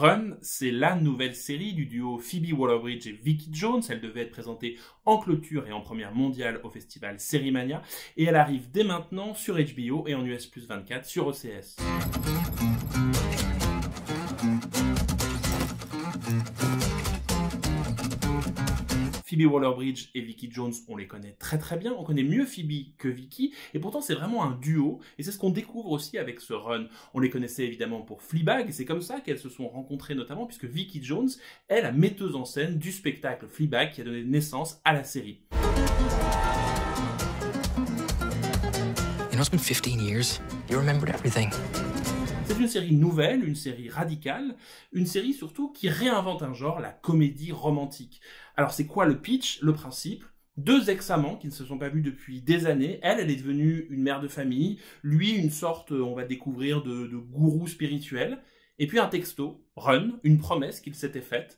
Run, c'est la nouvelle série du duo Phoebe Waller-Bridge et Vicky Jones. Elle devait être présentée en clôture et en première mondiale au festival Sérimania. Et elle arrive dès maintenant sur HBO et en US+24 sur OCS. Phoebe Waller-Bridge et Vicky Jones, on les connaît très très bien, on connaît mieux Phoebe que Vicky, et pourtant c'est vraiment un duo, et c'est ce qu'on découvre aussi avec ce run. On les connaissait évidemment pour Fleabag, et c'est comme ça qu'elles se sont rencontrées notamment, puisque Vicky Jones est la metteuse en scène du spectacle Fleabag qui a donné naissance à la série. You know, it's been 15 years. You remembered everything. C'est une série nouvelle, une série radicale, une série surtout qui réinvente un genre, la comédie romantique. Alors c'est quoi le pitch, le principe? Deux ex-amants qui ne se sont pas vus depuis des années. Elle est devenue une mère de famille, lui une sorte, on va découvrir, de gourou spirituel. Et puis un texto, Run, une promesse qu'il s'était faite,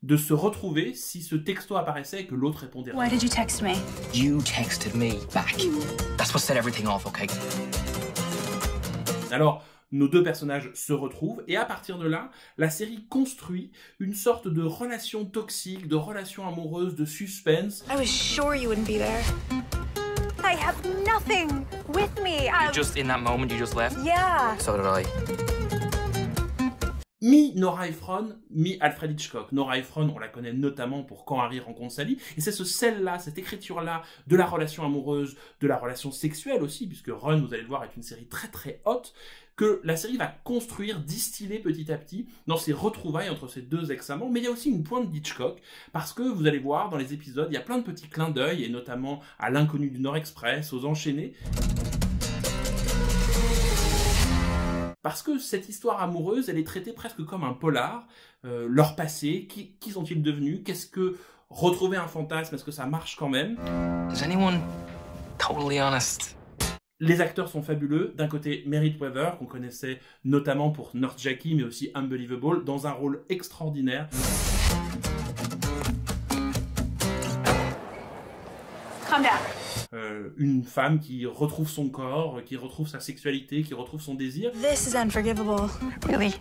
de se retrouver si ce texto apparaissait et que l'autre répondait. Why did you text me? You texted me back. That's what set everything off, okay? Alors, nos deux personnages se retrouvent et à partir de là, la série construit une sorte de relation toxique, de relation amoureuse, de suspense. I was sure you wouldn't be there. I have nothing with me. Just in that moment, you just left? Yeah. So did I. Mi-Nora Ephron, mi-Alfred Hitchcock. Nora Ephron, on la connaît notamment pour Quand Harry rencontre Sally, et c'est ce sel-là, cette écriture-là, de la relation amoureuse, de la relation sexuelle aussi, puisque Run, vous allez le voir, est une série très très haute, que la série va construire, distiller petit à petit dans ces retrouvailles entre ces deux ex-amants, mais il y a aussi une pointe d'Hitchcock, parce que vous allez voir dans les épisodes, il y a plein de petits clins d'œil, et notamment à l'Inconnu du Nord Express, aux Enchaînés. Parce que cette histoire amoureuse, elle est traitée presque comme un polar. Leur passé, qui sont-ils devenus? Qu'est-ce que retrouver un fantasme? Est-ce que ça marche quand même? Is anyone totally honest? Les acteurs sont fabuleux. D'un côté, Merritt Wever, qu'on connaissait notamment pour Nurse Jackie, mais aussi Unbelievable, dans un rôle extraordinaire. Calm down. Une femme qui retrouve son corps, qui retrouve sa sexualité, qui retrouve son désir. This is unforgivable. Really?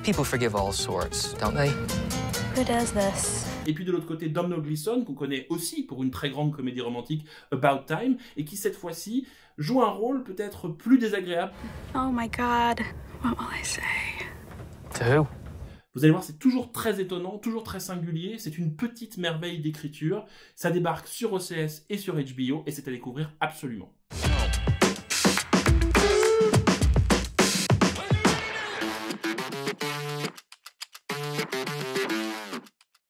People forgive all sorts, don't they? Who does this? Et puis de l'autre côté, Domhnall Gleeson, qu'on connaît aussi pour une très grande comédie romantique, About Time, et qui cette fois-ci joue un rôle peut-être plus désagréable. Oh my God. What will I say? To who? Vous allez voir, c'est toujours très étonnant, toujours très singulier, c'est une petite merveille d'écriture, ça débarque sur OCS et sur HBO, et c'est à découvrir absolument.